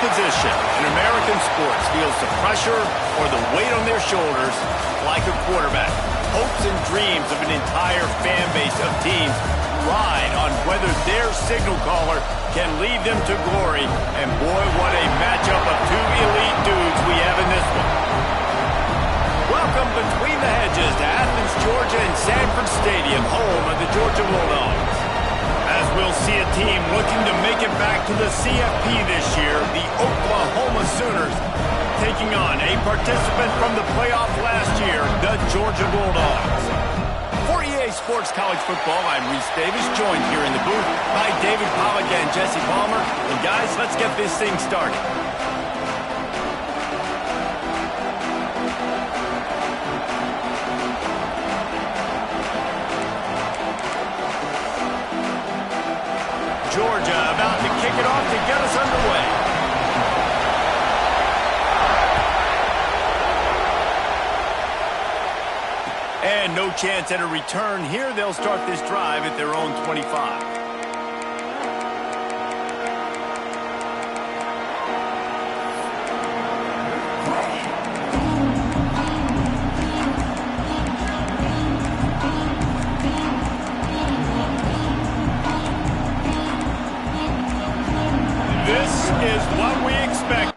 position in American sports feels the pressure or the weight on their shoulders like a quarterback. Hopes and dreams of an entire fan base of teams ride on whether their signal caller can lead them to glory. And boy, what a matchup of two elite dudes we have in this one. Welcome between the hedges to Athens, Georgia and Sanford Stadium, home of the Georgia Bulldogs. As we'll see a team looking to make it back to the CFP this year, the Oklahoma Sooners taking on a participant from the playoff last year, the Georgia Bulldogs. For EA Sports College Football, I'm Reese Davis, joined here in the booth by David Pollack and Jesse Palmer. And guys, let's get this thing started. Georgia about to kick it off to get us underway. And no chance at a return here. They'll start this drive at their own 25. This is what we expect.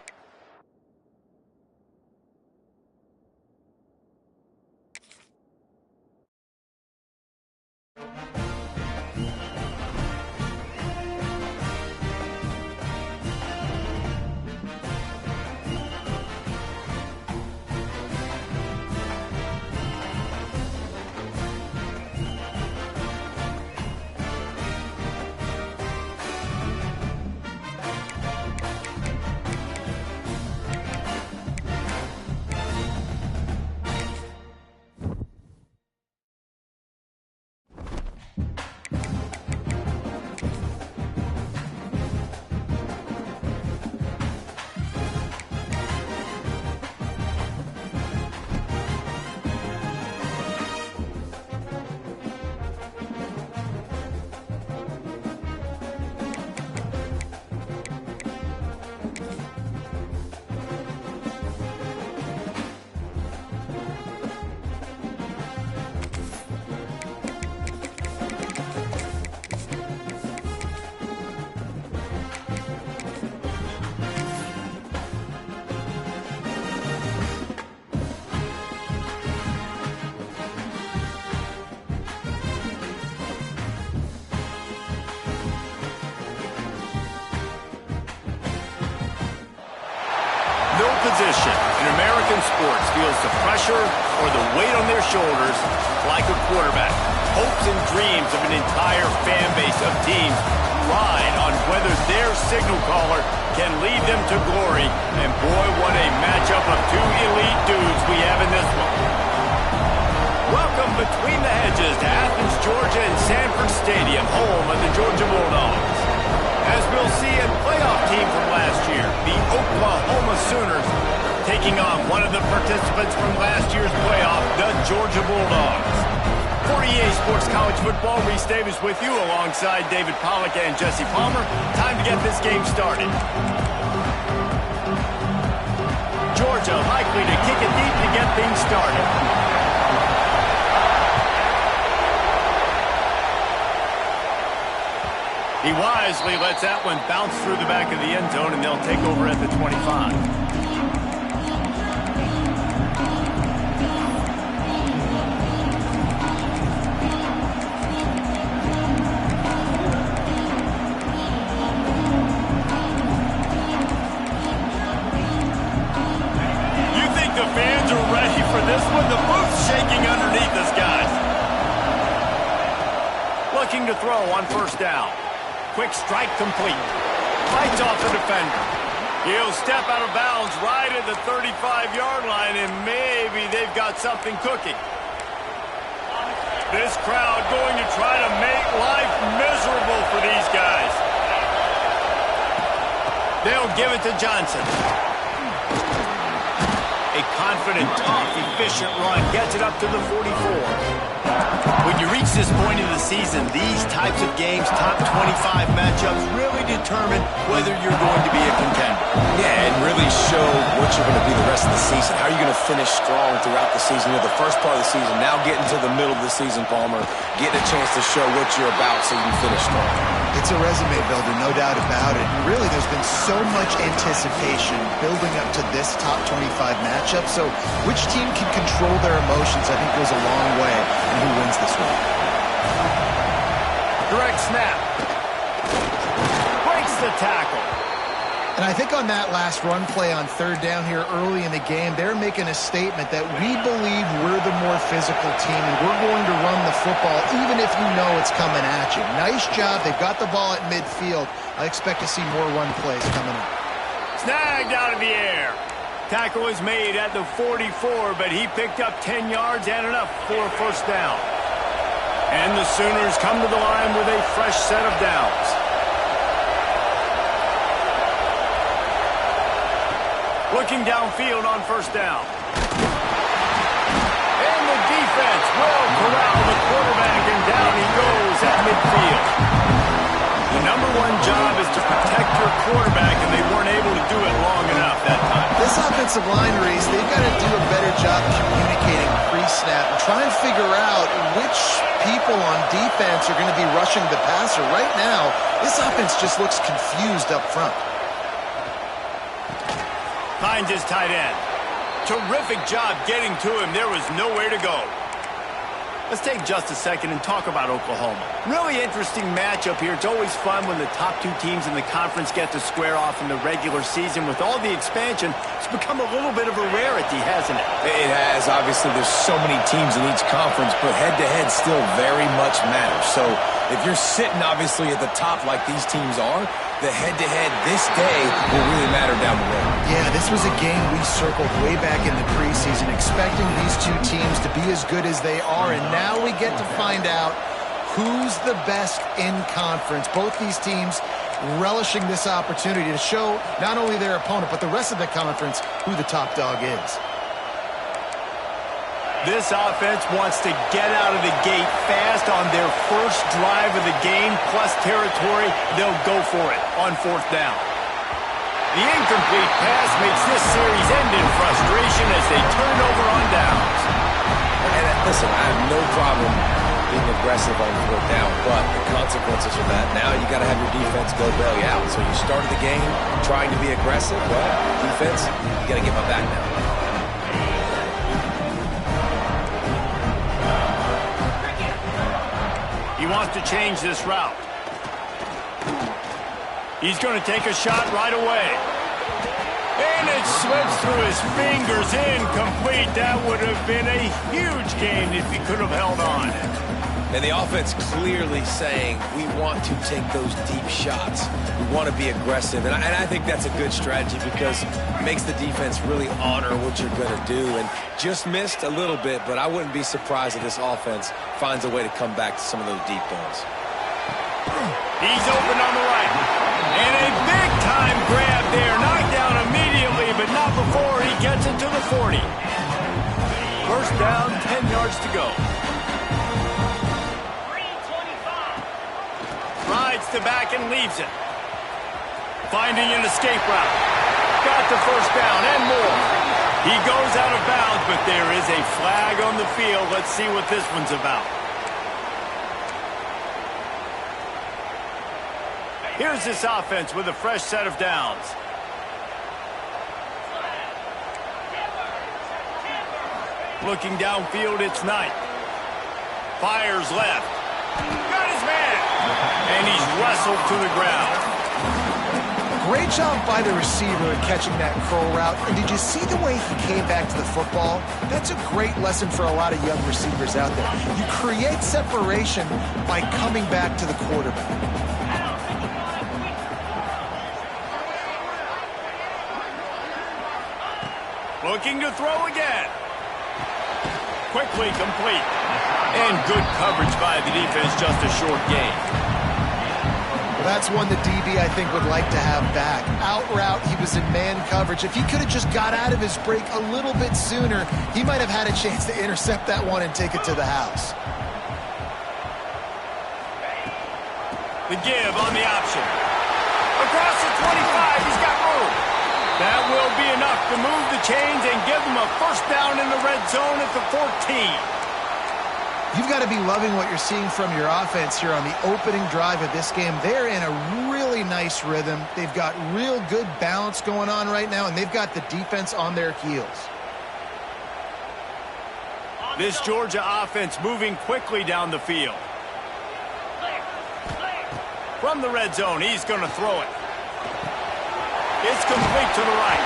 Position in American sports feels the pressure or the weight on their shoulders like a quarterback. Hopes and dreams of an entire fan base of teams ride on whether their signal caller can lead them to glory. And boy, what a matchup of two elite dudes we have in this one. Welcome between the hedges to Athens, Georgia and Sanford Stadium, home of the Georgia Bulldogs. As we'll see a playoff team from last year, the Oklahoma Sooners taking on one of the participants from last year's playoff, the Georgia Bulldogs. For EA Sports College Football, Reese Davis with you alongside David Pollack and Jesse Palmer. Time to get this game started. Georgia likely to kick it deep to get things started. He wisely lets that one bounce through the back of the end zone, and they'll take over at the 25. You think the fans are ready for this one? The booth's shaking underneath us, guys. Looking to throw on first down. Quick strike complete. Fights off the defender. He'll step out of bounds right at the 35-yard line, and maybe they've got something cooking. This crowd going to try to make life miserable for these guys. They'll give it to Johnson. A confident confident, tough, efficient run. Gets it up to the 44. When you reach this point in the season, these types of games, top 25 matchups, really determine whether you're going to be a contender. Yeah, and really show what you're going to be the rest of the season. How are you going to finish strong throughout the season? You know, the first part of the season, now getting to the middle of the season, Palmer, getting a chance to show what you're about so you can finish strong. It's a resume builder, no doubt about it. And really, there's been so much anticipation building up to this top 25 matchup. So which team can control their emotions, I think, goes a long way in who wins this one. Direct snap. Breaks the tackle. And I think on that last run play on third down here early in the game, they're making a statement that we believe we're the more physical team and we're going to run the football even if you know it's coming at you. Nice job. They've got the ball at midfield. I expect to see more run plays coming up. Snagged out of the air. Tackle is made at the 44, but he picked up 10 yards and enough for a first down. And the Sooners come to the line with a fresh set of downs. Looking downfield on first down. And the defense will corral the quarterback, and down he goes at midfield. The number one job is to protect your quarterback, and they weren't able to do it long enough that time. This offensive line, Reese, they've got to do a better job communicating pre-snap and try and figure out which people on defense are going to be rushing the passer. Right now, this offense just looks confused up front. Finds his tight end. Terrific job getting to him. There was nowhere to go. Let's take just a second and talk about Oklahoma. Really interesting matchup here. It's always fun when the top two teams in the conference get to square off in the regular season. With all the expansion, it's become a little bit of a rarity, hasn't it? It has. Obviously, there's so many teams in each conference, but head-to-head still very much matters. So if you're sitting, obviously, at the top like these teams are, the head-to-head this day will really matter down the road. Yeah, this was a game we circled way back in the preseason, expecting these two teams to be as good as they are, and now we get to find out who's the best in conference. Both these teams relishing this opportunity to show not only their opponent, but the rest of the conference who the top dog is. This offense wants to get out of the gate fast on their first drive of the game, plus territory. They'll go for it on fourth down. The incomplete pass makes this series end in frustration as they turn it over on downs. And listen, I have no problem being aggressive on fourth down, but the consequences of that, now you got to have your defense go bail you out. So you started the game trying to be aggressive. Well, defense, you got to get my back now. He wants to change this route. He's going to take a shot right away. And it slips through his fingers, incomplete. That would have been a huge gain if he could have held on. And the offense clearly saying, we want to take those deep shots. We want to be aggressive. And I think that's a good strategy because it makes the defense really honor what you're going to do. And just missed a little bit, but I wouldn't be surprised if this offense finds a way to come back to some of those deep balls. He's open on the right. And a big-time grab there. Knocked down immediately, but not before he gets it to the 40. First down, 10 yards to go. Rides to back and leaves it. Finding an escape route. Got the first down and more. He goes out of bounds, but there is a flag on the field. Let's see what this one's about. Here's this offense with a fresh set of downs. Looking downfield, it's Knight. Fires left. Got his man. And he's wrestled to the ground. Great job by the receiver in catching that curl route. And did you see the way he came back to the football? That's a great lesson for a lot of young receivers out there. You create separation by coming back to the quarterback. Looking to throw again. Quickly complete. And good coverage by the defense, just a short gain. That's one the DB, I think, would like to have back. Out route, he was in man coverage. If he could have just got out of his break a little bit sooner, he might have had a chance to intercept that one and take it to the house. The give on the option. Across the 25, he's got room. That will be enough to move the chains and give them a first down in the red zone at the 14. You've got to be loving what you're seeing from your offense here on the opening drive of this game. They're in a really nice rhythm. They've got real good balance going on right now, and they've got the defense on their heels. This Georgia offense moving quickly down the field. From the red zone, he's going to throw it. It's complete to the right.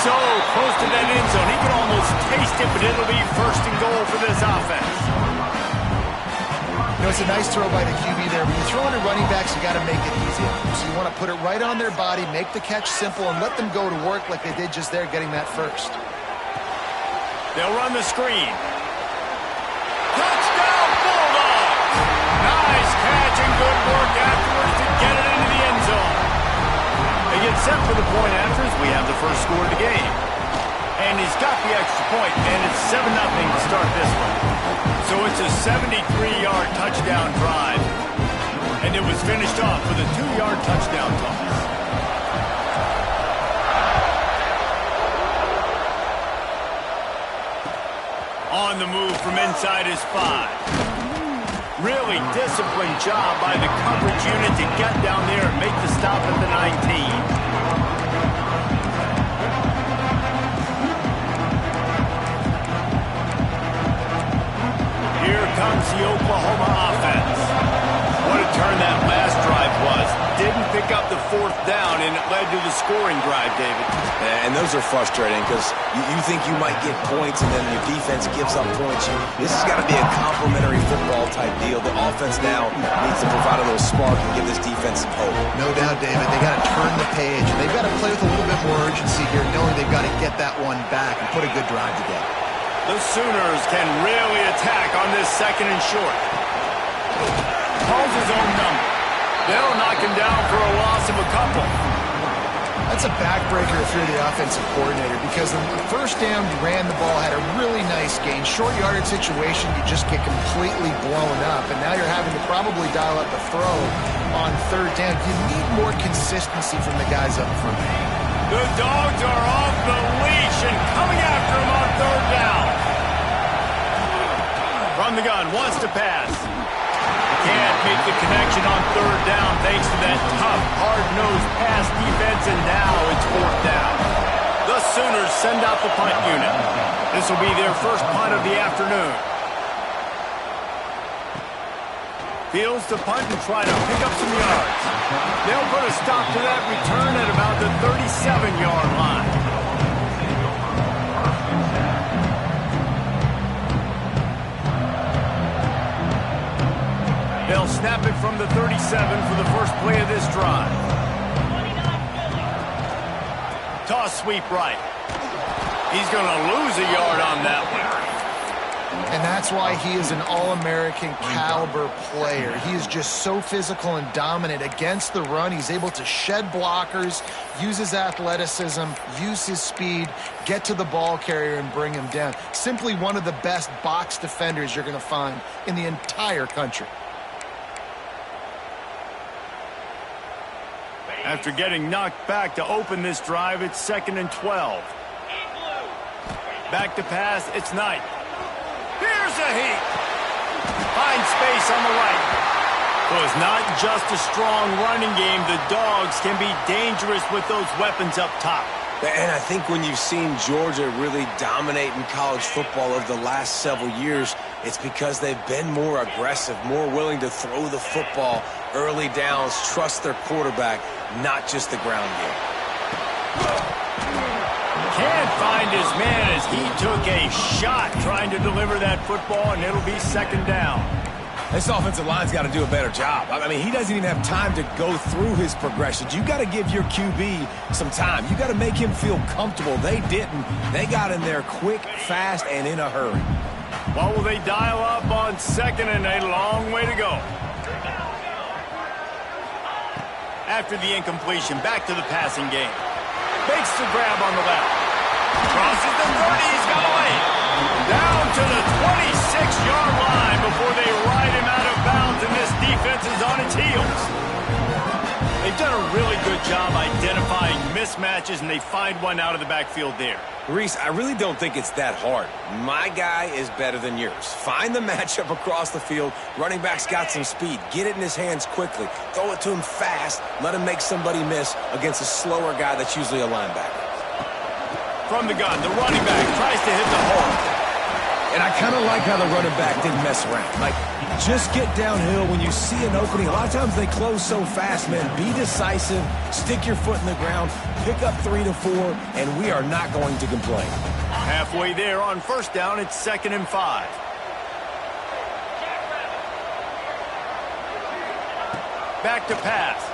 So close to that end zone. He can almost taste it, but it'll be first and goal for this offense. You know, it's a nice throw by the QB there. When you're throwing to running backs, you got to make it easy. So you want to put it right on their body, make the catch simple, and let them go to work like they did just there, getting that first. They'll run the screen. Touchdown, Bulldogs! Nice catch and good work afterwards to get it into the end zone. They get set for the point after as we have the first score of the game. And he's got the extra point, and it's 7-0 to start this one. So it's a 73-yard touchdown drive. And it was finished off with a 2-yard touchdown toss. On the move from inside his 5. Really disciplined job by the coverage unit to get down there and make the stop at the 19. Here comes the Oklahoma offense. What a turn that last drive was. Didn't pick up the 4th down, and it led to the scoring drive, David. And those are frustrating because you think you might get points and then your defense gives up points. This has got to be a complimentary football type deal. The offense now needs to provide a little spark and give this defense some hope. No doubt, David. They got to turn the page, and they've got to play with a little bit more urgency here, knowing they've got to get that one back and put a good drive together. The Sooners can really attack on this second and short. Calls his own number. They'll knock him down for a loss of a couple. That's a backbreaker if you're the offensive coordinator, because on the first down, you ran the ball, had a really nice gain. Short yardage situation, you just get completely blown up, and now you're having to probably dial up the throw on 3rd down. You need more consistency from the guys up front. The Dogs are off the leash and coming after him on 3rd down. From the gun, wants to pass. Can't make the connection on 3rd down thanks to that tough, hard-nosed pass defense, and now it's 4th down. The Sooners send out the punt unit. This will be their first punt of the afternoon. Fields to punt and try to pick up some yards. They'll put a stop to that return at about the 37-yard line. They'll snap it from the 37 for the first play of this drive. Toss sweep right. He's going to lose a yard on that one. And that's why he is an All-American caliber player. He is just so physical and dominant against the run. He's able to shed blockers, use his athleticism, use his speed, get to the ball carrier and bring him down. Simply one of the best box defenders you're going to find in the entire country. After getting knocked back to open this drive, it's 2nd and 12. Back to pass, it's Knight. Here's a heat. Finds space on the right. So it's not just a strong running game. The Dogs can be dangerous with those weapons up top. And I think when you've seen Georgia really dominate in college football over the last several years, it's because they've been more aggressive, more willing to throw the football early downs, trust their quarterback, not just the ground game. Can't find his man as he took a shot trying to deliver that football, and it'll be 2nd down. This offensive line's got to do a better job. I mean, he doesn't even have time to go through his progressions. You got to give your QB some time. You got to make him feel comfortable. They didn't. They got in there quick, fast, and in a hurry. What will they dial up on 2nd and a long way to go? After the incompletion, back to the passing game. Makes the grab on the left. Crosses the 30, he's got away. Down to the 26-yard line before they ride him out of bounds, and this defense is on its heels. They've done a really good job identifying mismatches, and they find one out of the backfield there. Reese, I really don't think it's that hard. My guy is better than yours. Find the matchup across the field. Running back's got some speed. Get it in his hands quickly. Throw it to him fast. Let him make somebody miss against a slower guy that's usually a linebacker. From the gun, the running back tries to hit the hole. And I kind of like how the running back didn't mess around. Like, just get downhill when you see an opening. A lot of times they close so fast, man. Be decisive, stick your foot in the ground, pick up 3 to 4, and we are not going to complain. Halfway there on first down, it's 2nd and 5. Back to pass.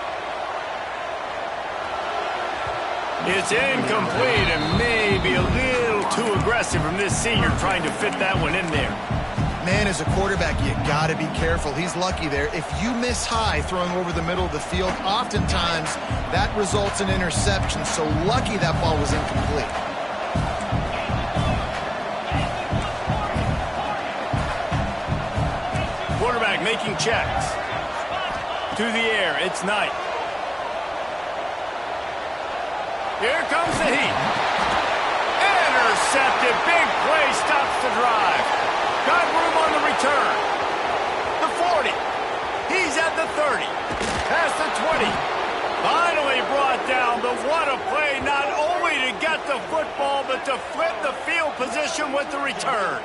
It's incomplete and maybe a little too aggressive from this senior trying to fit that one in there. Man, as a quarterback, you got to be careful. He's lucky there. If you miss high throwing over the middle of the field, oftentimes that results in interception. So lucky that ball was incomplete. Quarterback making checks. To the air, it's Knight. Here comes the heat. Intercepted. Big play stops the drive. Got room on the return. The 40. He's at the 30. Past the 20. Finally brought down, but what a play, not only to get the football, but to flip the field position with the return.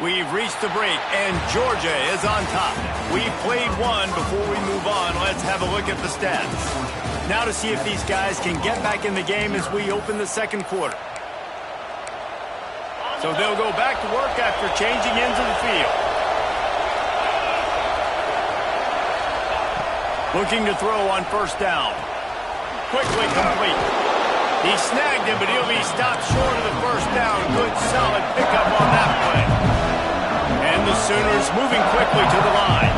We've reached the break, and Georgia is on top. We've played one. Before we move on, let's have a look at the stats. Now to see if these guys can get back in the game as we open the second quarter. So they'll go back to work after changing ends of the field. Looking to throw on first down. Quickly complete. He snagged him, but he'll be stopped short of the first down. Good, solid pickup on that play. And the Sooners moving quickly to the line.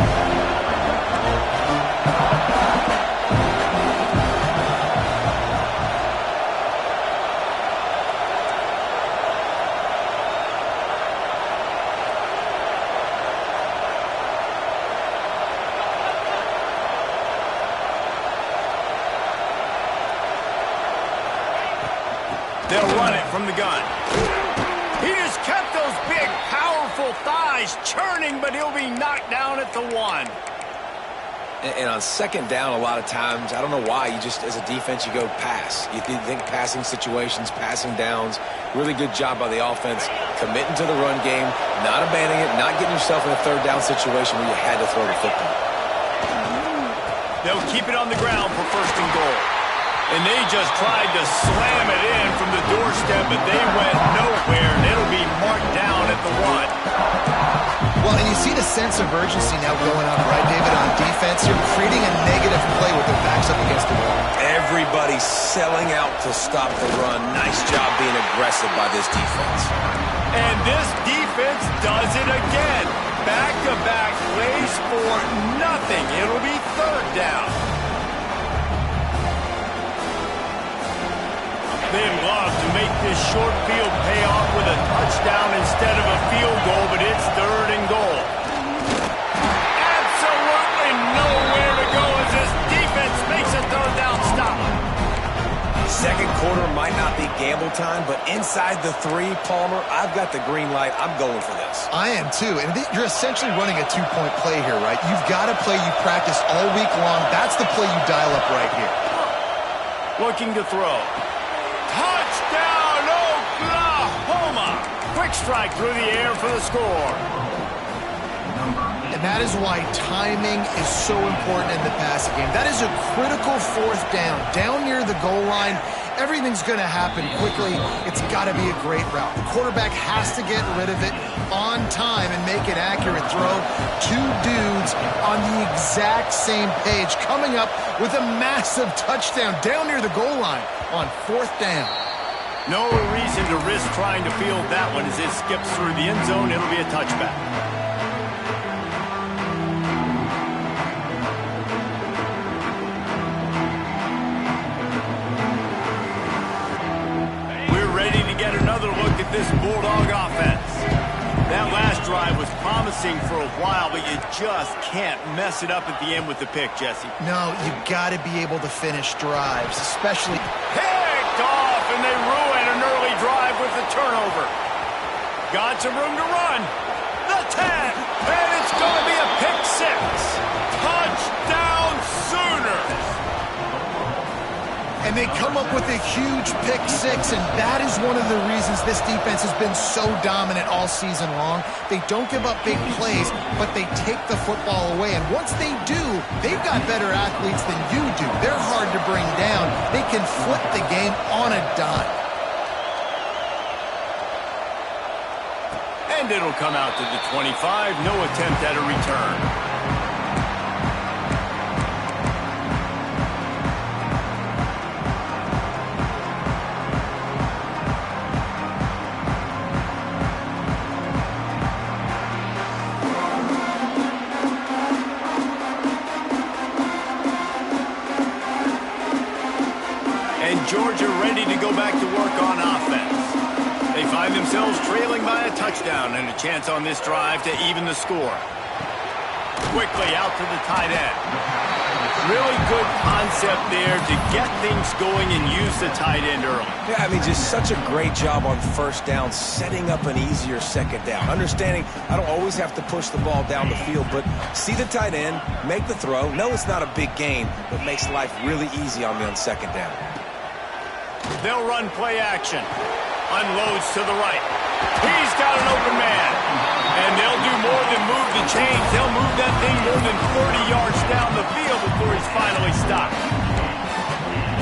They'll run it from the gun. He just kept those big, powerful thighs churning, but he'll be knocked down at the 1. And on second down, a lot of times, I don't know why, you just, as a defense, you go pass. You think passing situations, passing downs. Really good job by the offense, committing to the run game, not abandoning it, not getting yourself in a third down situation where you had to throw the football. They'll keep it on the ground for 1st and goal. And they just tried to slam it in from the doorstep, but they went nowhere, and it'll be marked down at the 1. Well, and you see the sense of urgency now going on, right, David, on defense. You're creating a negative play with their backs up against the wall. Everybody's selling out to stop the run. Nice job being aggressive by this defense. And this defense does it again. Back-to-back plays for nothing. It'll be 3rd down. They'd love to make this short field pay off with a touchdown instead of a field goal, but it's 3rd and goal. Absolutely nowhere to go as this defense makes a 3rd down stop. Second quarter might not be gamble time, but inside the 3, Palmer, I've got the green light. I'm going for this. I am too, and you're essentially running a 2-point play here, right? You've got a play you practice all week long. That's the play you dial up right here. Looking to throw. Touchdown, Oklahoma! Quick strike through the air for the score. And that is why timing is so important in the passing game. That is a critical 4th down. Down near the goal line, everything's going to happen quickly. It's got to be a great route. The quarterback has to get rid of it on time and make an accurate throw. 2 dudes on the exact same page, coming up with a massive touchdown down near the goal line on 4th down. No reason to risk trying to field that one as it skips through the end zone. It'll be a touchback. at this Bulldog offense. That last drive was promising for a while, but you just can't mess it up at the end with the pick, Jesse. No, you got to be able to finish drives, especially... Picked off, and they ruin an early drive with the turnover. Got some room to run. The 10, and it's going to be a pick six. Touchdown Sooners. And they come up with a huge pick six, and that is one of the reasons this defense has been so dominant all season long. They don't give up big plays, but they take the football away. And once they do, they've got better athletes than you do. They're hard to bring down. They can flip the game on a dime. And it'll come out to the 25. No attempt at a return. Georgia ready to go back to work on offense. They find themselves trailing by a touchdown and a chance on this drive to even the score. Quickly out to the tight end. Really good concept there to get things going and use the tight end early. Yeah, I mean, just such a great job on first down, setting up an easier second down. Understanding I don't always have to push the ball down the field, but see the tight end, make the throw. No, it's not a big gain, but makes life really easy on me on second down. They'll run play action. Unloads to the right. He's got an open man. And they'll do more than move the chains. They'll move that thing more than 30 yards down the field before he's finally stopped.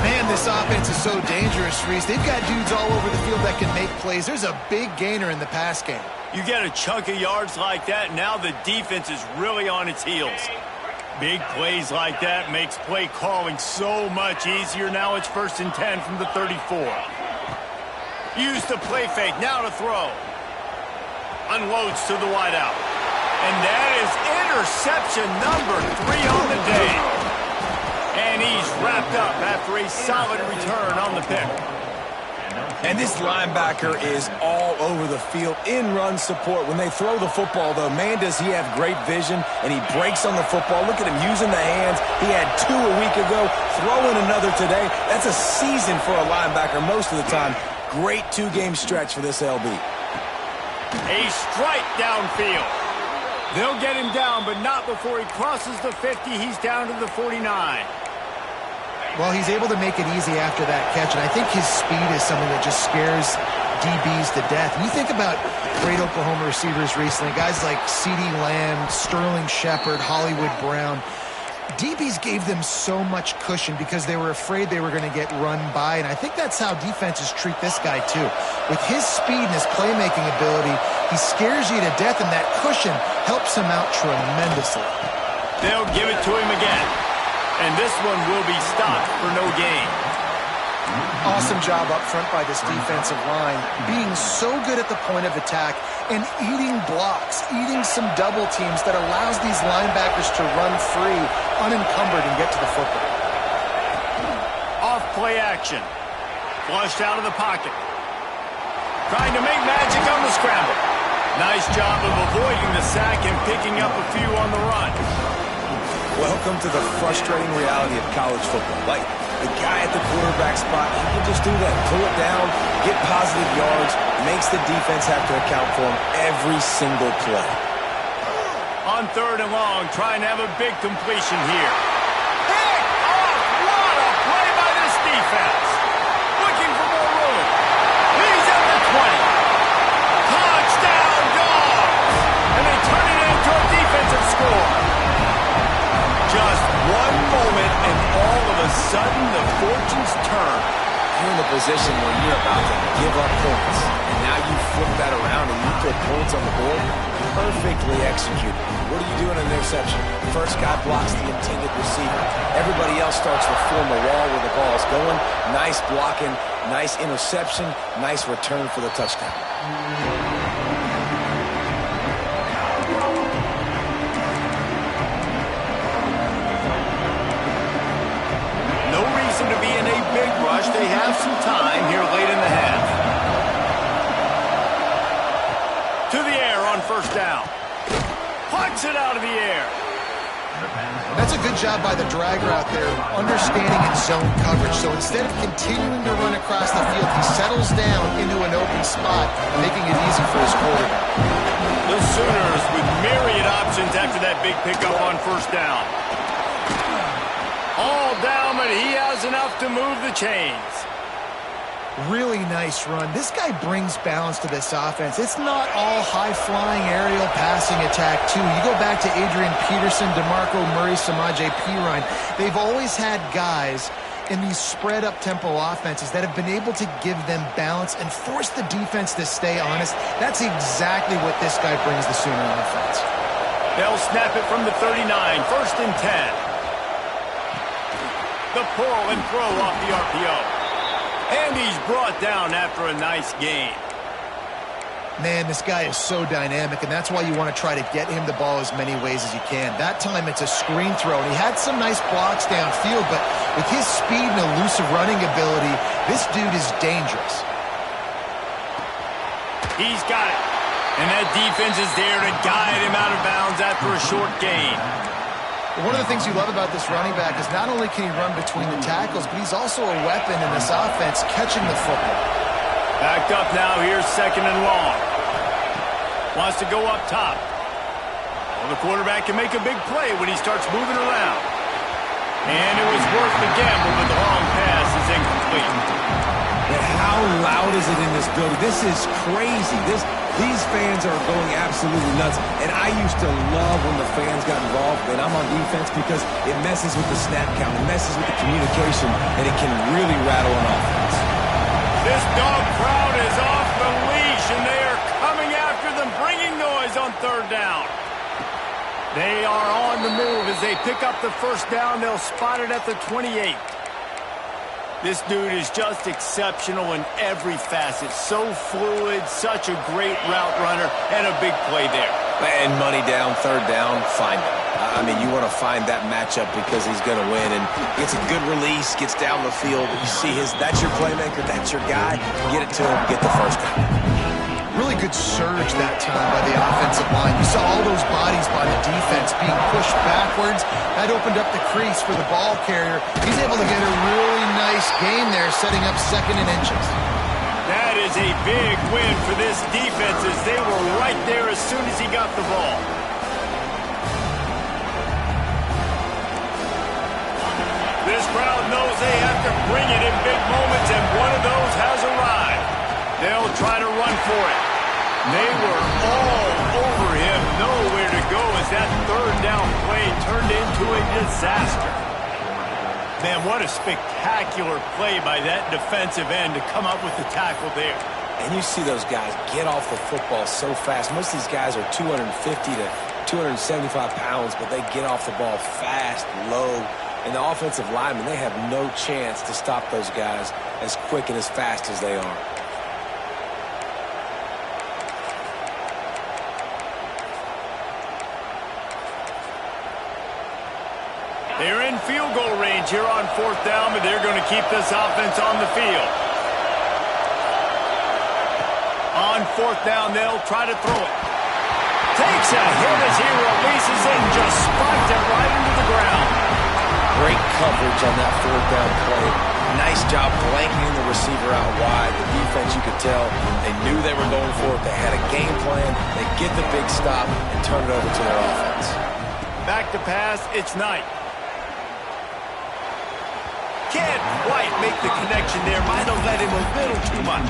Man, this offense is so dangerous, Reese. They've got dudes all over the field that can make plays. There's a big gainer in the pass game. You get a chunk of yards like that, now the defense is really on its heels. Big plays like that makes play calling so much easier. Now it's 1st and 10 from the 34. Use the play fake, now to throw. Unloads to the wideout. And that is interception number 3 on the day. And he's wrapped up after a solid return on the pick. And this linebacker is all over the field in run support. When they throw the football, though, man, does he have great vision, and he breaks on the football. Look at him using the hands. He had 2 a week ago, throwing another today. That's a season for a linebacker most of the time. Great 2-game stretch for this LB. A strike downfield. They'll get him down, but not before he crosses the 50. He's down to the 49. Well, he's able to make it easy after that catch, and I think his speed is something that just scares DBs to death. And you think about great Oklahoma receivers recently, guys like CeeDee Lamb, Sterling Shepard, Hollywood Brown. DBs gave them so much cushion because they were afraid they were going to get run by, and I think that's how defenses treat this guy too. With his speed and his playmaking ability, he scares you to death, and that cushion helps him out tremendously. They'll give it to him again. And this one will be stopped for no gain. Awesome job up front by this defensive line, being so good at the point of attack and eating blocks, eating some double teams that allows these linebackers to run free, unencumbered, and get to the football. Off play action. Flushed out of the pocket. Trying to make magic on the scramble. Nice job of avoiding the sack and picking up a few on the run. Welcome to the frustrating reality of college football. Like, the guy at the quarterback spot, he can just do that. Pull it down, get positive yards, makes the defense have to account for him every single play. On 3rd and long, trying to have a big completion here. Pick off! What a play by this defense! Looking for more room. He's at the 20. Touchdown, Dogs! And they turn it into a defensive score. Just one moment, and all of a sudden, the fortunes turn. You're in a position where you're about to give up points, and now you flip that around and you put points on the board. Perfectly executed. What do you do in an interception? First guy blocks the intended receiver. Everybody else starts to form a wall where the ball is going. Nice blocking, nice interception, nice return for the touchdown. To be in a big rush. They have some time here late in the half. there on first down. Punts it out of the air. That's a good job by the drag route there, understanding its zone coverage. So instead of continuing to run across the field, he settles down into an open spot, making it easy for his quarterback. The Sooners with myriad options after that big pickup on first down. All down, but he has enough to move the chains. Really nice run. This guy brings balance to this offense. It's not all high-flying aerial passing attack, too. You go back to Adrian Peterson, DeMarco Murray, Samaje Perine. They've always had guys in these spread-up tempo offenses that have been able to give them balance and force the defense to stay honest. That's exactly what this guy brings the Sooner offense. They'll snap it from the 39, first and 10. The pull and throw off the RPO. And he's brought down after a nice gain. Man, this guy is so dynamic, and that's why you want to try to get him the ball as many ways as you can. That time it's a screen throw, and he had some nice blocks downfield, but with his speed and elusive running ability, this dude is dangerous. He's got it. And that defense is there to guide him out of bounds after a short gain. One of the things you love about this running back is not only can he run between the tackles, but he's also a weapon in this offense catching the football. Backed up now, here's second and long. Wants to go up top. Well, the quarterback can make a big play when he starts moving around. And it was worth the gamble, but the long pass is incomplete. And how loud is it in this building? This is crazy. These fans are going absolutely nuts. And I used to love when the fans got involved, and I'm on defense because it messes with the snap count, it messes with the communication, and it can really rattle an offense. This dog crowd is off the leash, and they are coming after them, bringing noise on third down. They are on the move as they pick up the first down. They'll spot it at the 28. This dude is just exceptional in every facet. So fluid, such a great route runner, and a big play there. And money down, third down, find him. I mean, you want to find that matchup because he's going to win. And gets a good release, gets down the field. You see that's your playmaker, that's your guy. Get it to him, get the first down. Really good surge that time by the offensive line. You saw all those bodies by the defense being pushed backwards. That opened up the crease for the ball carrier. He's able to get a really nice gain there, setting up second and inches. That is a big win for this defense as they were right there as soon as he got the ball. This crowd knows they have to bring it in big moments, and one of those has arrived. They'll try to run for it. They were all over him, nowhere to go as that third down play turned into a disaster. Man, what a spectacular play by that defensive end to come up with the tackle there. And you see those guys get off the football so fast. Most of these guys are 250 to 275 pounds, but they get off the ball fast, low. And the offensive linemen, they have no chance to stop those guys as quick and as fast as they are. They're in field goal range here on fourth down, but they're going to keep this offense on the field. On fourth down, they'll try to throw it. Takes a hit as he releases it and just spiked it right into the ground. Great coverage on that fourth down play. Nice job blanketing the receiver out wide. The defense, you could tell, they knew they were going for it. They had a game plan. They get the big stop and turn it over to their offense. Back to pass, it's Knight. Can't quite make the connection there. Might have let him a little too much.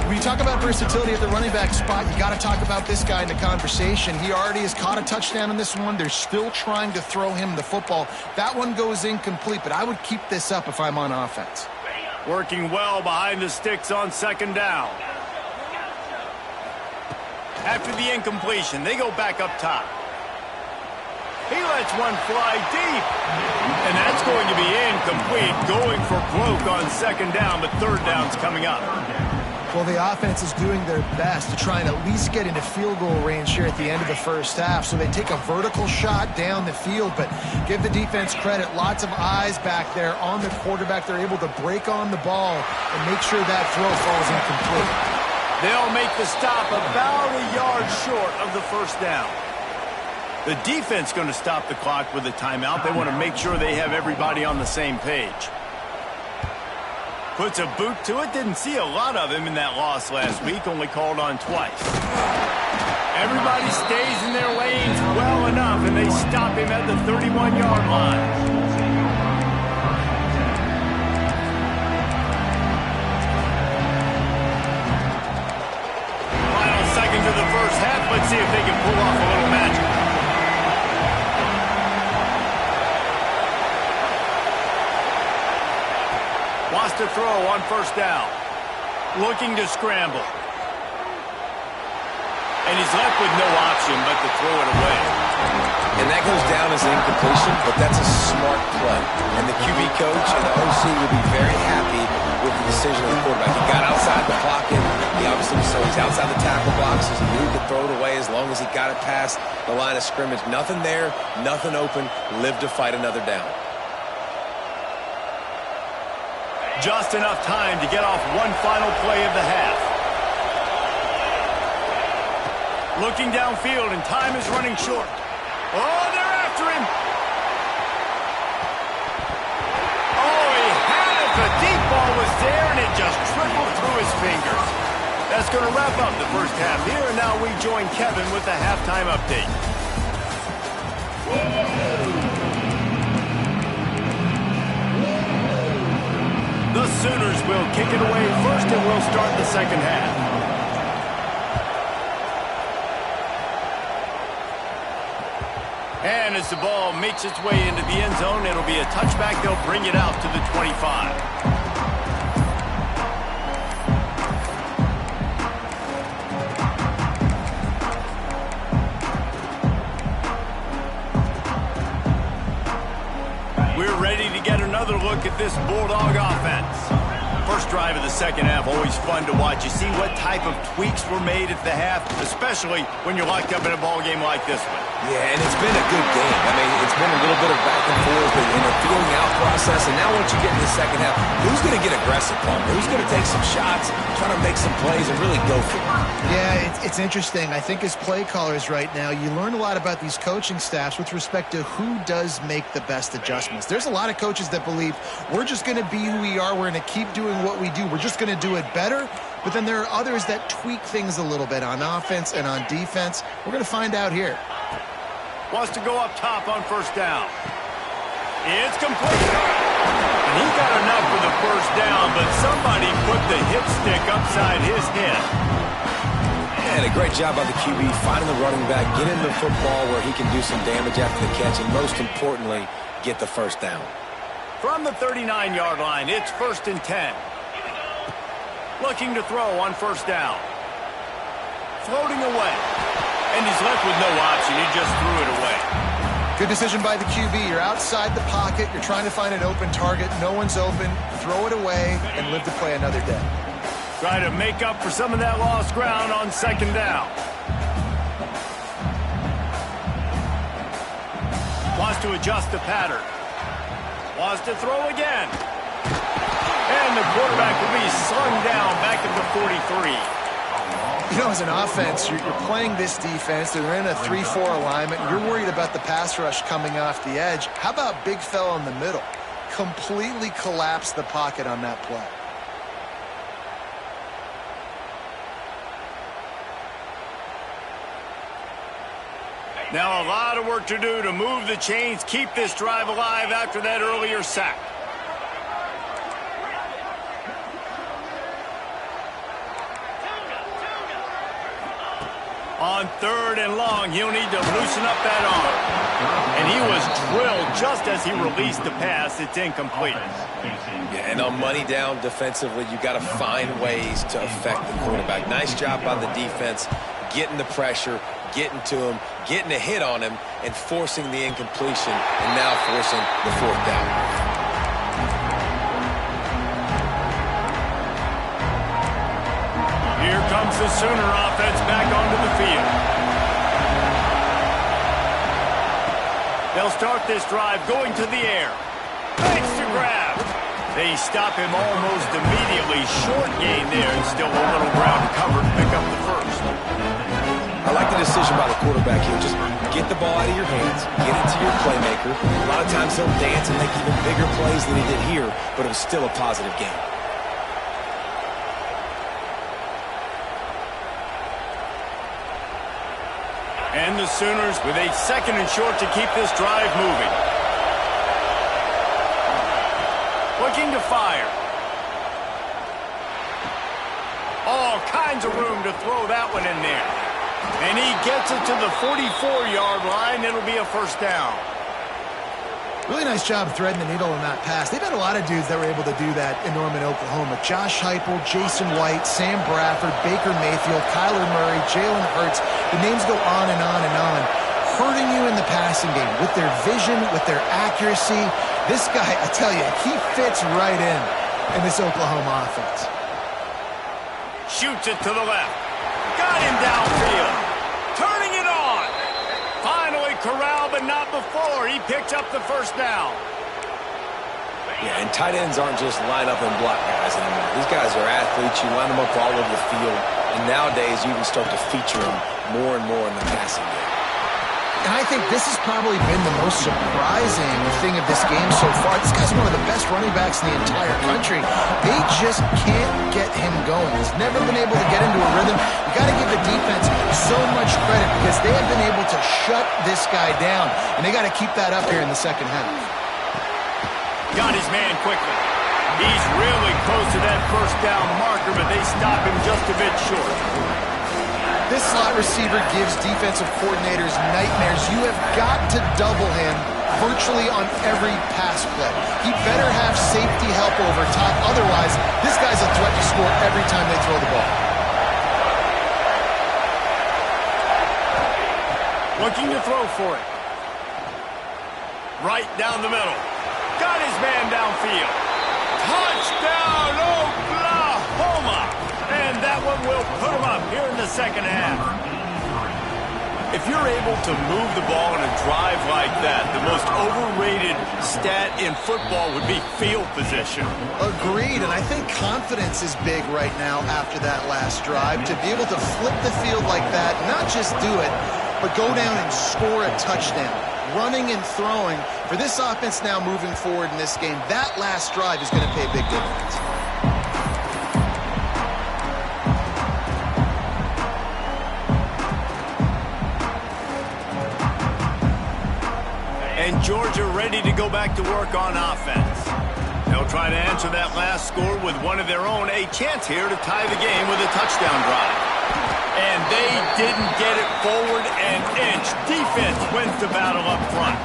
When you talk about versatility at the running back spot, you got to talk about this guy in the conversation. He already has caught a touchdown in this one. They're still trying to throw him the football. That one goes incomplete, but I would keep this up if I'm on offense. Working well behind the sticks on second down. After the incompletion, they go back up top. He lets one fly deep. And that's going to be incomplete. Going for broke on second down, but third down's coming up. Well, the offense is doing their best to try and at least get into field goal range here at the end of the first half. So they take a vertical shot down the field, but give the defense credit. Lots of eyes back there on the quarterback. They're able to break on the ball and make sure that throw falls incomplete. They'll make the stop about a yard short of the first down. The defense going to stop the clock with a timeout. They want to make sure they have everybody on the same page. Puts a boot to it. Didn't see a lot of him in that loss last week. Only called on twice. Everybody stays in their lanes well enough, and they stop him at the 31-yard line. Final seconds of the first half. Let's see if they can pull off a little magic. Wants to throw on first down. Looking to scramble. And he's left with no option but to throw it away. And that goes down as an incompletion, but that's a smart play. And the QB coach and the OC will be very happy with the decision of the quarterback. He got outside the pocket. He obviously, so he's outside the tackle boxes. He knew he could throw it away as long as he got it past the line of scrimmage. Nothing there, nothing open. Live to fight another down. Just enough time to get off one final play of the half. Looking downfield, and time is running short. Oh, they're after him. Oh, he had it. The deep ball was there, and it just trickled through his fingers. That's going to wrap up the first half here, and now we join Kevin with the halftime update. The Sooners will kick it away first, and we'll start the second half. And as the ball makes its way into the end zone, it'll be a touchback. They'll bring it out to the 25. We're ready to get another look at this Bulldog offense. First drive of the second half, always fun to watch. You see what type of tweaks were made at the half, especially when you're locked up in a ball game like this one. Yeah, and it's been a good game. I mean, it's been a little bit of back and forth in the feeling out process, and now once you get in the second half, who's going to get aggressive, Palmer? Who's going to take some shots, try to make some plays, and really go for it? Yeah, it's interesting. I think as play callers right now, you learn a lot about these coaching staffs with respect to who does make the best adjustments. There's a lot of coaches that believe we're just going to be who we are. We're going to keep doing what we do. We're just going to do it better. But then there are others that tweak things a little bit on offense and on defense. We're going to find out here. Wants to go up top on first down. It's complete. And he got enough for the first down, but somebody put the hip stick upside his head. And a great job by the QB finding the running back, get him the football where he can do some damage after the catch, and most importantly, get the first down. From the 39-yard line, it's 1st and 10. Looking to throw on first down. Floating away. And he's left with no option. He just threw it away. Good decision by the QB. You're outside the pocket. You're trying to find an open target. No one's open. Throw it away and live to play another day. Try to make up for some of that lost ground on second down. Wants to adjust the pattern. Wants to throw again. And the quarterback will be slung down back at the 43. You know, as an offense, you're playing this defense. They're in a 3-4 alignment. You're worried about the pass rush coming off the edge. How about big fella in the middle? Completely collapsed the pocket on that play. Now a lot of work to do to move the chains, keep this drive alive after that earlier sack. On 3rd and long, he'll need to loosen up that arm. And he was drilled just as he released the pass. It's incomplete. Yeah, and on money down defensively, you got to find ways to affect the quarterback. Nice job by the defense, getting the pressure, getting to him, getting a hit on him, and forcing the incompletion, and now forcing the 4th down. Here comes the Sooner offense back onto the field. They'll start this drive going to the air. Thanks to grab. They stop him almost immediately. Short gain there, and still a little ground to cover to pick up the first. I like the decision by the quarterback here. Just get the ball out of your hands, get it to your playmaker. A lot of times he'll dance and make even bigger plays than he did here, but it was still a positive game. And the Sooners with a 2nd and short to keep this drive moving. Looking to fire. All kinds of room to throw that one in there. And he gets it to the 44-yard line. It'll be a first down. Really nice job threading the needle on that pass. They've had a lot of dudes that were able to do that in Norman, Oklahoma. Josh Heupel, Jason White, Sam Bradford, Baker Mayfield, Kyler Murray, Jalen Hurts. The names go on and on and on. Hurting you in the passing game with their vision, with their accuracy. This guy, I tell you, he fits right in this Oklahoma offense. Shoots it to the left. Got him downfield. Turning it on. Finally corralled, but not before. He picked up the first down. Yeah, and tight ends aren't just line up and block guys anymore. These guys are athletes. You line them up all over the field. And nowadays, you can start to feature them more and more in the passing game. And I think this has probably been the most surprising thing of this game so far. This guy's one of the best running backs in the entire country. They just can't get him going. He's never been able to get into a rhythm. You got to give the defense so much credit because they have been able to shut this guy down. And they got to keep that up here in the second half. Got his man quickly. He's really close to that first down marker, but they stop him just a bit short. This slot receiver gives defensive coordinators nightmares. You have got to double him virtually on every pass play. He better have safety help over top. Otherwise, this guy's a threat to score every time they throw the ball. Looking to throw for it. Right down the middle. Got his man downfield. Touchdown, Oklahoma! And that one will put him up here in the second half. If you're able to move the ball in a drive like that, the most overrated stat in football would be field position. Agreed, and I think confidence is big right now after that last drive. To be able to flip the field like that, not just do it, but go down and score a touchdown. Running and throwing. For this offense now moving forward in this game, that last drive is going to pay big dividends. And Georgia ready to go back to work on offense. They'll try to answer that last score with one of their own. A chance here to tie the game with a touchdown drive. And they didn't get it forward an inch. Defense wins the battle up front.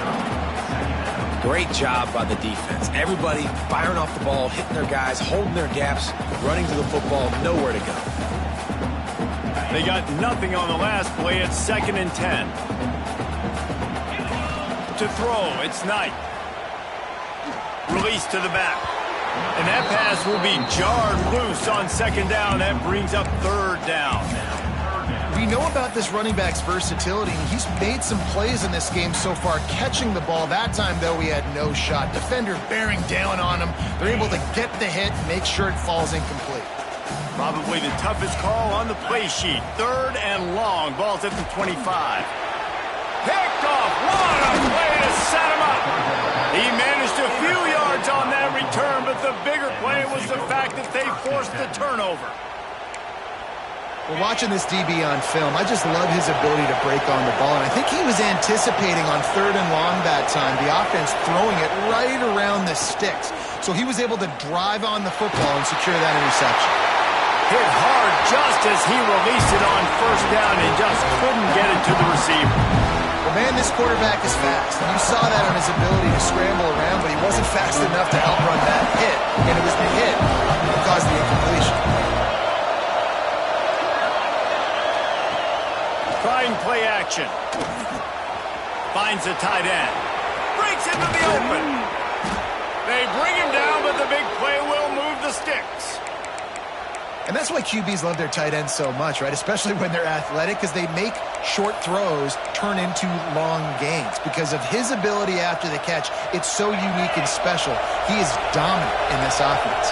Great job by the defense. Everybody firing off the ball, hitting their guys, holding their gaps, running to the football, nowhere to go. They got nothing on the last play. It's 2nd and 10. To throw, it's Knight. Release to the back. And that pass will be jarred loose on 2nd down. That brings up 3rd down. We know about this running back's versatility. He's made some plays in this game so far, catching the ball. That time, though, he had no shot. Defender bearing down on him. They're able to get the hit, make sure it falls incomplete. Probably the toughest call on the play sheet. 3rd and long. Ball's at the 25. Picked off. What a play to set him up. He managed a few yards on that return, but the bigger play was the fact that they forced the turnover. Well, watching this DB on film, I just love his ability to break on the ball. And I think he was anticipating on 3rd and long that time, the offense throwing it right around the sticks. So he was able to drive on the football and secure that interception. Hit hard just as he released it on 1st down and just couldn't get it to the receiver. Well, man, this quarterback is fast. And you saw that on his ability to scramble around, but he wasn't fast enough to outrun that hit. And it was the hit that caused the incompletion. Trying play action. Finds a tight end. Breaks into the open. They bring him down, but the big play will move the sticks. And that's why QBs love their tight ends so much, right? Especially when they're athletic, because they make short throws turn into long gains. Because of his ability after the catch, it's so unique and special. He is dominant in this offense.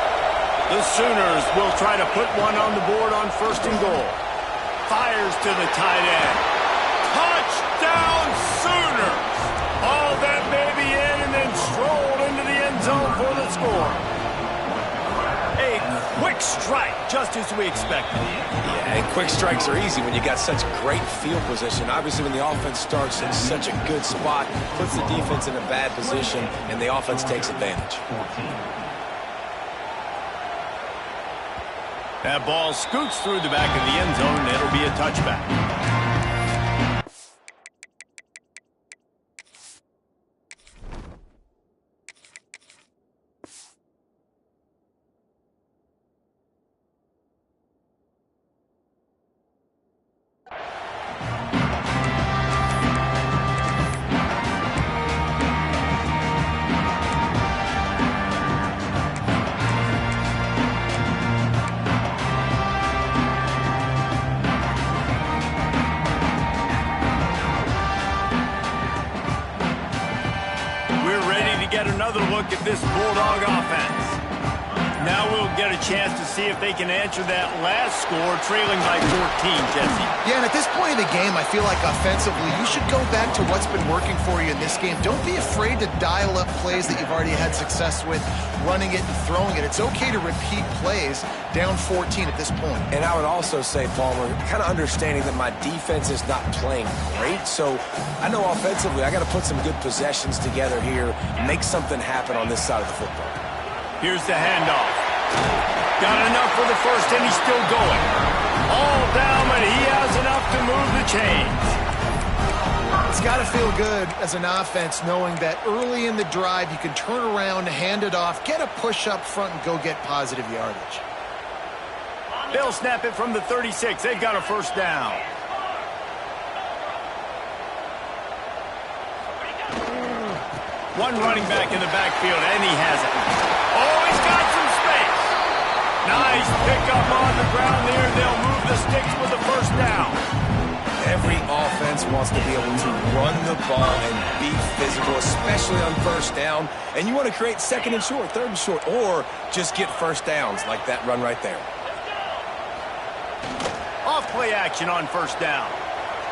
The Sooners will try to put one on the board on 1st and goal. Fires to the tight end. Touchdown Sooners! All that baby in and then strolled into the end zone for the score. A quick strike, just as we expected. Yeah, and quick strikes are easy when you got such great field position. Obviously, when the offense starts in such a good spot, puts the defense in a bad position, and the offense takes advantage. That ball scoots through the back of the end zone, and it'll be a touchback. Get another look at this Bulldog offense. Now we'll get a chance to see if they can answer that last score, trailing by 14, Jesse. Yeah, and at this point in the game, I feel like offensively, you should go back to what's been working for you in this game. Don't be afraid to dial up plays that you've already had success with, running it and throwing it. It's okay to repeat plays down 14 at this point. And I would also say, Palmer, kind of understanding that my defense is not playing great, so I know offensively I got to put some good possessions together here, make something happen on this side of the football. Here's the handoff. Got enough for the first, and he's still going. All down, but he has enough to move the chains. It's got to feel good as an offense knowing that early in the drive you can turn around, hand it off, get a push up front, and go get positive yardage. They'll snap it from the 36. They've got a first down. One running back in the backfield, and he has it. Oh, he's got some space. Nice pickup on the ground there. They'll move the sticks for the first down. Every offense wants to be able to run the ball and be physical, especially on first down. And you want to create 2nd and short, 3rd and short, or just get first downs like that run right there. Off play action on first down.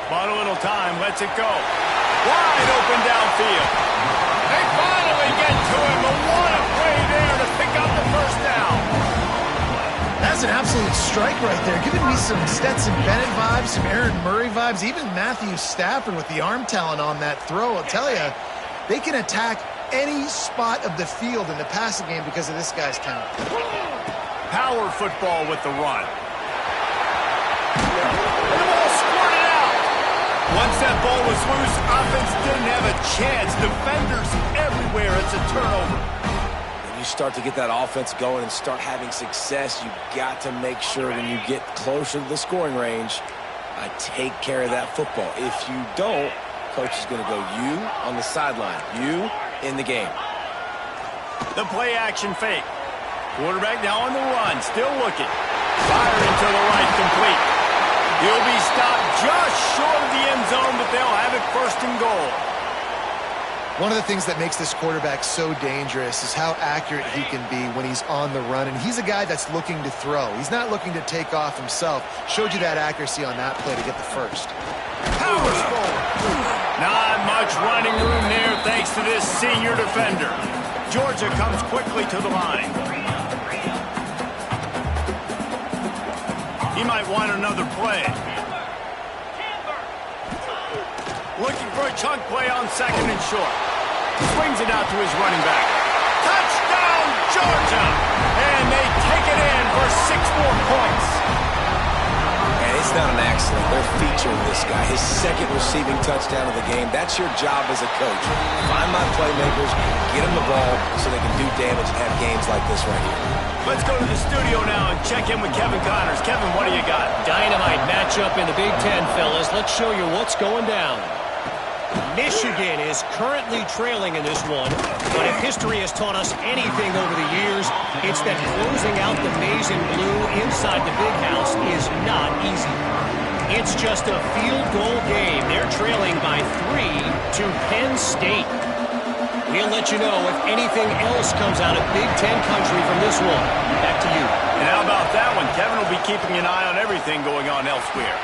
Bought a little time, lets it go. Wide open downfield. They finally get to him. But what a play there to pick up the first down. That's an absolute strike right there. Giving me some Stetson Bennett vibes, some Aaron Murray vibes, even Matthew Stafford with the arm talent on that throw. I'll tell you, they can attack any spot of the field in the passing game because of this guy's talent. Power football with the run. And the ball squirted out. Once that ball was loose, offense didn't have a chance. Defenders everywhere. It's a turnover. When you start to get that offense going and start having success, you got to make sure when you get closer to the scoring range, take care of that football. If you don't, coach is going to go you on the sideline, you in the game. The play action fake. Quarterback now on the run, still looking. Firing to the right, complete. He'll be stopped just short of the end zone, but they'll have it 1st and goal. One of the things that makes this quarterback so dangerous is how accurate he can be when he's on the run. And he's a guy that's looking to throw. He's not looking to take off himself. Showed you that accuracy on that play to get the first. Powers forward. Not much running room there thanks to this senior defender. Georgia comes quickly to the line. He might want another play. Looking for a chunk play on 2nd and short. Swings it out to his running back. Touchdown, Georgia! And they take it in for 6 more points. And it's not an accident. They're featuring this guy. His 2nd receiving touchdown of the game. That's your job as a coach. Find my playmakers, get them the ball so they can do damage and have games like this right here. Let's go to the studio now and check in with Kevin Connors. Kevin, what do you got? Dynamite matchup in the Big Ten, fellas. Let's show you what's going down. Michigan is currently trailing in this one, but if history has taught us anything over the years, it's that closing out the maize and blue inside the big house is not easy. It's just a field goal game. They're trailing by 3 to Penn State. We'll let you know if anything else comes out of Big Ten country from this one. Back to you. And how about that one? Kevin will be keeping an eye on everything going on elsewhere.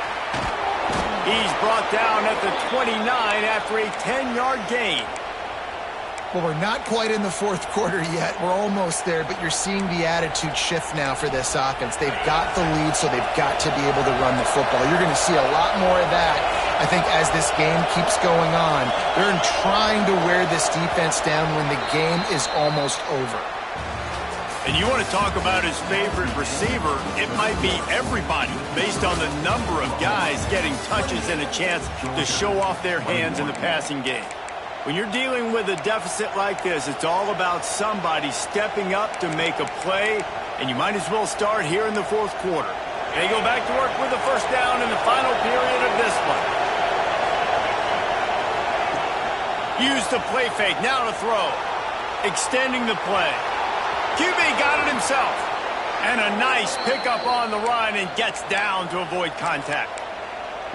He's brought down at the 29 after a 10-yard gain. Well, we're not quite in the fourth quarter yet. We're almost there, but you're seeing the attitude shift now for this offense. They've got the lead, so they've got to be able to run the football. You're going to see a lot more of that, I think, as this game keeps going on. They're trying to wear this defense down when the game is almost over. And you want to talk about his favorite receiver, it might be everybody based on the number of guys getting touches and a chance to show off their hands in the passing game. When you're dealing with a deficit like this, it's all about somebody stepping up to make a play, and you might as well start here in the fourth quarter. They go back to work with the first down in the final period of this one. Use the play fake, now to throw. Extending the play. QB got it himself. And a nice pickup on the run and gets down to avoid contact.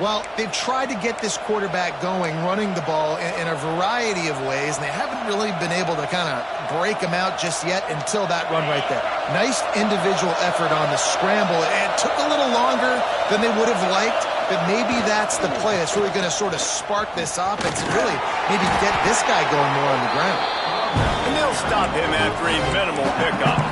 Well, they've tried to get this quarterback going, running the ball in a variety of ways, and they haven't really been able to kind of break him out just yet until that run right there. Nice individual effort on the scramble. It took a little longer than they would have liked, but maybe that's the play that's really going to sort of spark this offense and really maybe get this guy going more on the ground. And they'll stop him after a minimal pickup.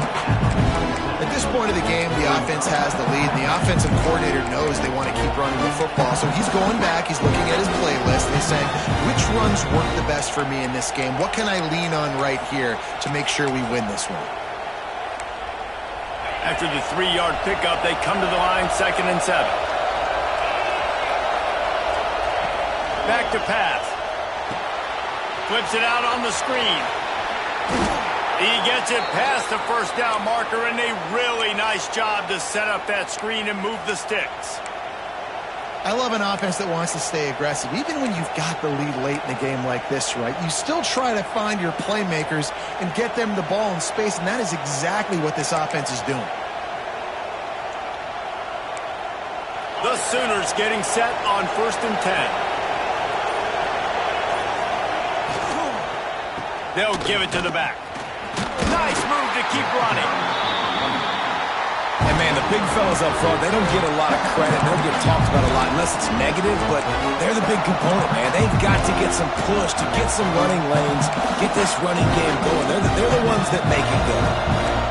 At this point of the game, the offense has the lead, and the offensive coordinator knows they want to keep running the football. So he's going back, he's looking at his playlist, and he's saying, which runs work the best for me in this game? What can I lean on right here to make sure we win this one? After the 3-yard pickup, they come to the line, 2nd and 7. Back to pass. Flips it out on the screen. He gets it past the first down marker, and a really nice job to set up that screen and move the sticks. I love an offense that wants to stay aggressive. Even when you've got the lead late in a game like this, right, you still try to find your playmakers and get them the ball in space, and that is exactly what this offense is doing. The Sooners getting set on 1st and 10. They'll give it to the back. Nice move to keep running. And, man, the big fellas up front, they don't get a lot of credit. They don't get talked about a lot unless it's negative, but they're the big component, man. They've got to get some push to get some running lanes, get this running game going. They're the ones that make it go.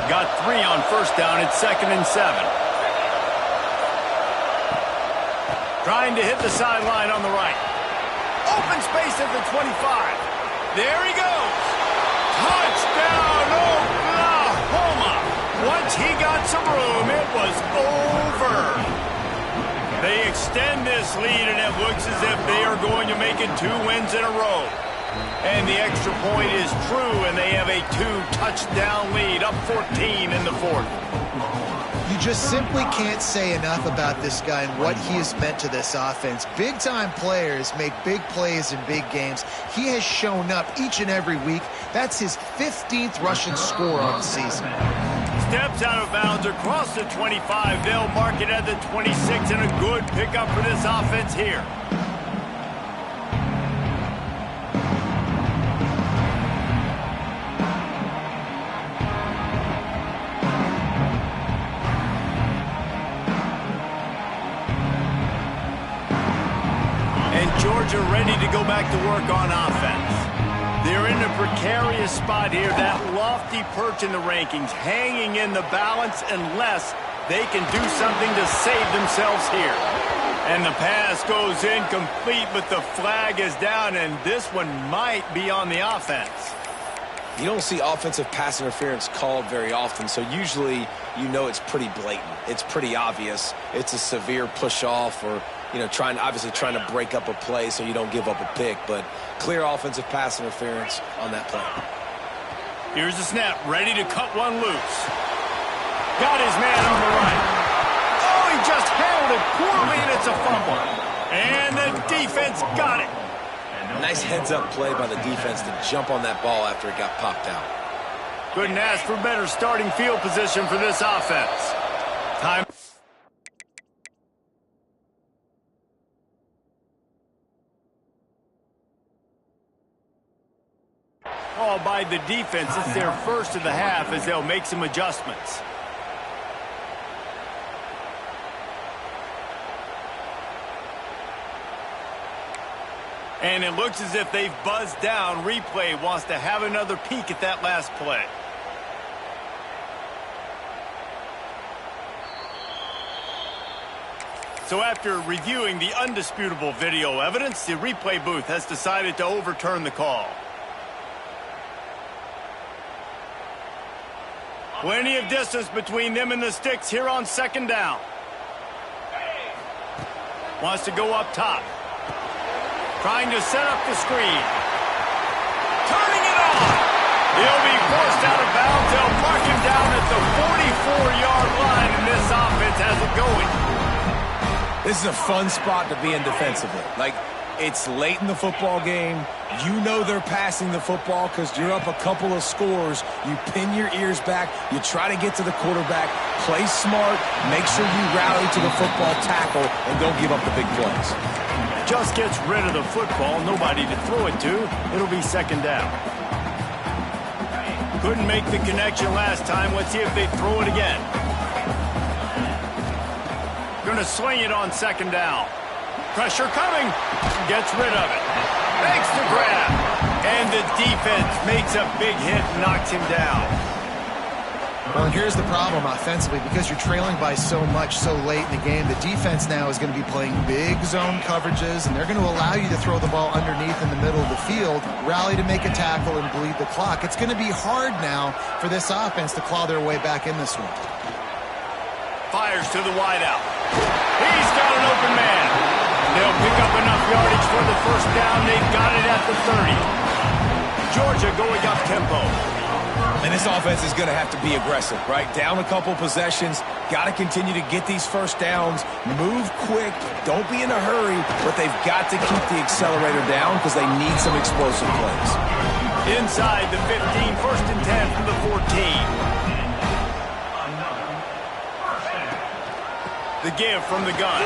Got 3 on 1st down. It's 2nd and 7. Trying to hit the sideline on the right. Open space at the 25. There he goes. Touchdown, Oklahoma. Once he got some room, it was over. They extend this lead, and it looks as if they are going to make it 2 wins in a row. And the extra point is true, and they have a 2-touchdown lead, up 14 in the 4th. You just simply can't say enough about this guy and what he has meant to this offense. Big-time players make big plays in big games. He has shown up each and every week. That's his 15th rushing score on the season. Steps out of bounds across the 25. They'll mark it at the 26, and a good pickup for this offense here. Georgia ready to go back to work on offense. They're in a precarious spot here, that lofty perch in the rankings, hanging in the balance unless they can do something to save themselves here. And the pass goes incomplete, but the flag is down, and this one might be on the offense. You don't see offensive pass interference called very often, so usually you know it's pretty blatant. It's pretty obvious. It's a severe push-off or, you know, obviously trying to break up a play so you don't give up a pick, but clear offensive pass interference on that play. Here's the snap, ready to cut one loose. Got his man on the right. Oh, he just handled it poorly, and it's a fumble. And the defense got it. Nice heads-up play by the defense to jump on that ball after it got popped out. Couldn't ask for better starting field position for this offense. Time. Ball by the defense. It's their first of the half as they'll make some adjustments. And it looks as if they've buzzed down. Replay wants to have another peek at that last play. So after reviewing the undisputable video evidence, the replay booth has decided to overturn the call. Plenty of distance between them and the sticks here on second down. Wants to go up top. Trying to set up the screen. Turning it on. He'll be forced out of bounds. They'll mark him down at the 44-yard line, and this offense has it going. This is a fun spot to be in defensively. Like, it's late in the football game. You know they're passing the football because you're up a couple of scores. You pin your ears back. You try to get to the quarterback. Play smart. Make sure you rally to the football tackle and don't give up the big plays. Just gets rid of the football. Nobody to throw it to. It'll be second down. Couldn't make the connection last time. Let's see if they throw it again. Going to sling it on second down. Pressure coming. Gets rid of it. Makes the grab. And the defense makes a big hit and knocks him down. Well, and here's the problem offensively. Because you're trailing by so much so late in the game, the defense now is going to be playing big zone coverages, and they're going to allow you to throw the ball underneath in the middle of the field, rally to make a tackle, and bleed the clock. It's going to be hard now for this offense to claw their way back in this one. Fires to the wideout. He's got an open man. They'll pick up enough yardage for the first down. They've got it at the 30. Georgia going up tempo. And this offense is going to have to be aggressive, right? Down a couple possessions. Got to continue to get these first downs. Move quick. Don't be in a hurry. But they've got to keep the accelerator down because they need some explosive plays. Inside the 15, first and 10 from the 14. The give from the gun.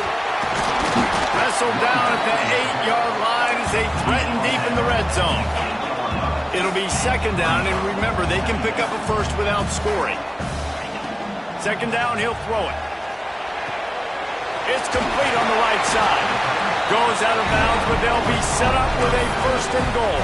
Wrestled down at the 8-yard line as they threaten deep in the red zone. It'll be second down, and remember, they can pick up a first without scoring. Second down, he'll throw it. It's complete on the right side. Goes out of bounds, but they'll be set up with a first and goal.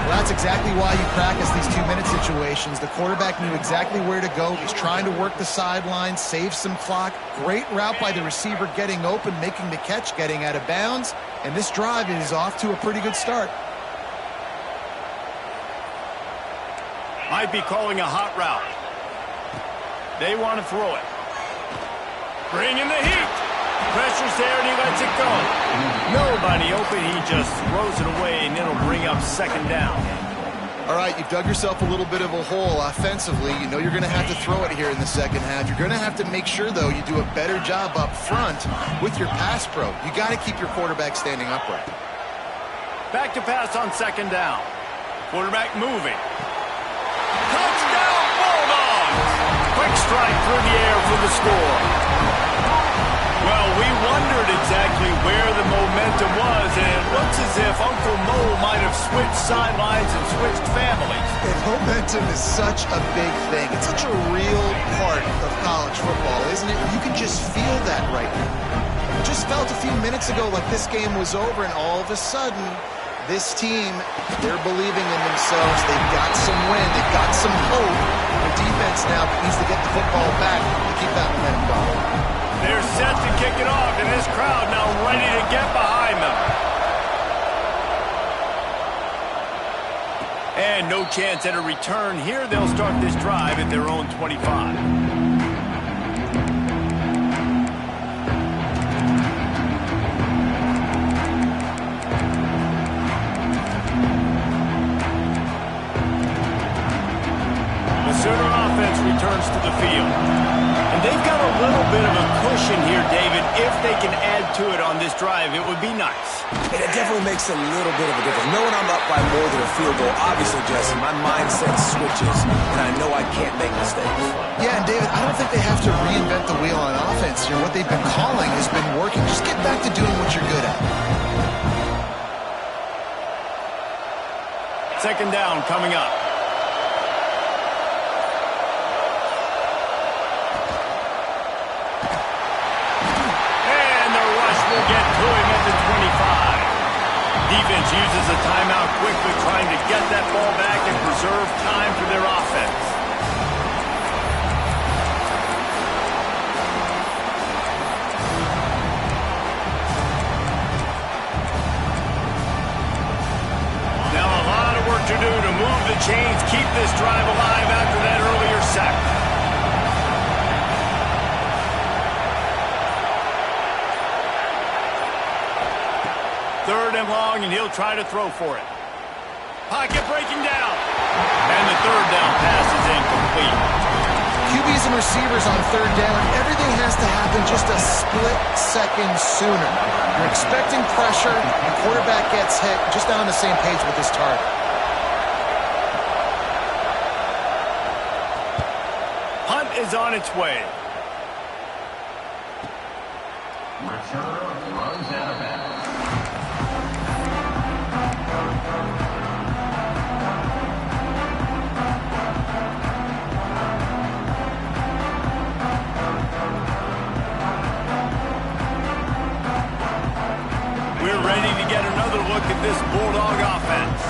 Well, that's exactly why you practice these 2-minute situations. The quarterback knew exactly where to go. He's trying to work the sideline, save some clock. Great route by the receiver getting open, making the catch, getting out of bounds. And this drive is off to a pretty good start. Might be calling a hot route. They want to throw it. Bring in the heat. Pressure's there, and he lets it go. Nobody open. He just throws it away, and it'll bring up second down. All right, you've dug yourself a little bit of a hole offensively. You know you're going to have to throw it here in the second half. You're going to have to make sure, though, you do a better job up front with your pass pro. You got to keep your quarterback standing upright. Back to pass on second down. Quarterback moving. Touchdown, Bulldogs! Quick strike through the air for the score. Well, we wondered exactly where the momentum was, and it looks as if Uncle Mo might have switched sidelines and switched families. And momentum is such a big thing. It's such a real part of college football, isn't it? You can just feel that right now. It just felt a few minutes ago like this game was over, and all of a sudden, this team, they're believing in themselves. They've got some wind. They've got some hope. The defense now needs to get the football back to keep that momentum going. They're set to kick it off, and this crowd now ready to get behind them. And no chance at a return here. They'll start this drive at their own 25. Sooner offense returns to the field. And they've got a little bit of a cushion here, David. If they can add to it on this drive, it would be nice. And it definitely makes a little bit of a difference. Knowing I'm up by more than a field goal, obviously, Jesse, my mindset switches, and I know I can't make mistakes. Yeah, and David, I don't think they have to reinvent the wheel on offense here. What they've been calling has been working. Just get back to doing what you're good at. Second down coming up. And the rush will get to him at the 25. Defense uses a timeout quickly, trying to get that ball back and preserve time for their offense. To do to move the chains, keep this drive alive after that earlier sack. Third and long, and he'll try to throw for it. Pocket breaking down. And the third down pass is incomplete. QBs and receivers on third down, everything has to happen just a split second sooner. You're expecting pressure, the quarterback gets hit, just not on the same page with his target. Is on its way. Returner runs out of bounds. We're ready to get another look at this Bulldog offense.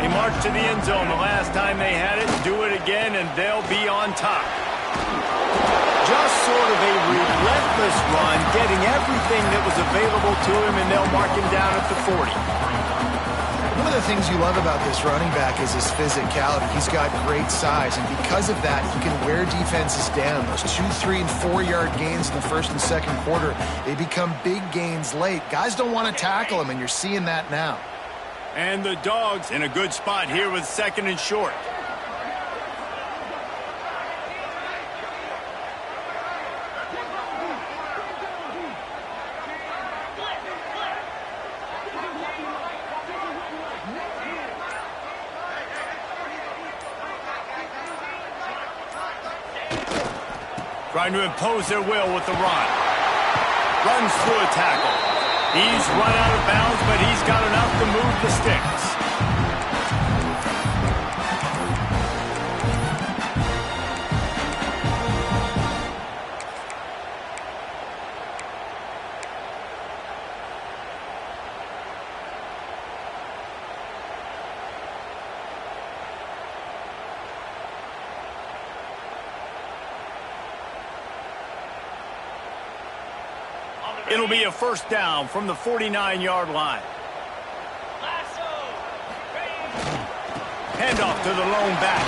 They marched to the end zone the last time they had it. Do it again, and they'll be on top. Just sort of a relentless run, getting everything that was available to him, and they'll mark him down at the 40. One of the things you love about this running back is his physicality. He's got great size, and because of that, he can wear defenses down. Those 2, 3, and 4-yard gains in the first and second quarter, they become big gains late. Guys don't want to tackle him, and you're seeing that now. And the Dogs in a good spot here with second and short. Trying to impose their will with the run. Runs through a tackle. He's run out of bounds, but he's got enough to move the sticks. It'll be a first down from the 49-yard line. Handoff to the lone back.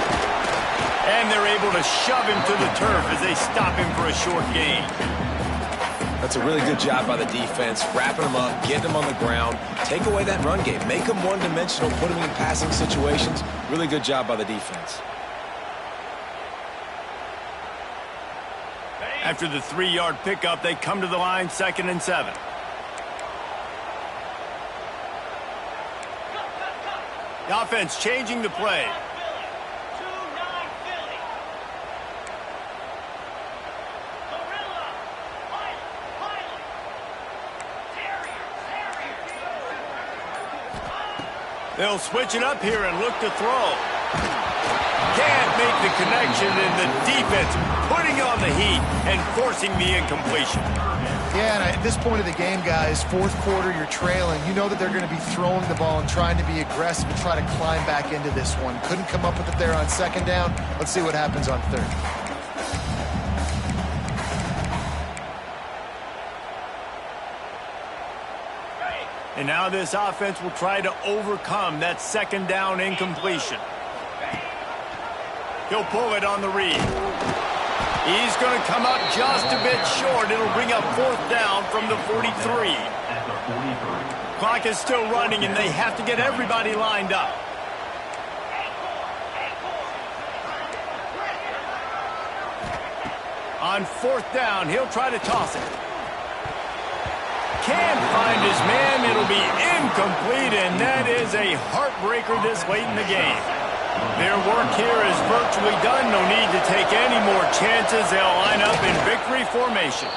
And they're able to shove him to the turf as they stop him for a short gain. That's a really good job by the defense, wrapping him up, getting him on the ground, take away that run game, make him one-dimensional, put him in passing situations. Really good job by the defense. After the 3-yard pickup, they come to the line, 2nd and 7. The offense changing the play. They'll switch it up here and look to throw. Can't make the connection, and the defense putting on the heat and forcing the incompletion. Yeah, and at this point of the game, guys, fourth quarter, you're trailing. You know that they're going to be throwing the ball and trying to be aggressive and try to climb back into this one. Couldn't come up with it there on second down. Let's see what happens on third. And now this offense will try to overcome that second down incompletion. He'll pull it on the read. He's going to come up just a bit short. It'll bring up fourth down from the 43. Clock is still running, and they have to get everybody lined up. On fourth down, he'll try to toss it. Can't find his man. It'll be incomplete, and that is a heartbreaker this late in the game. Their work here is virtually done. No need to take any more chances. They'll line up in victory formation.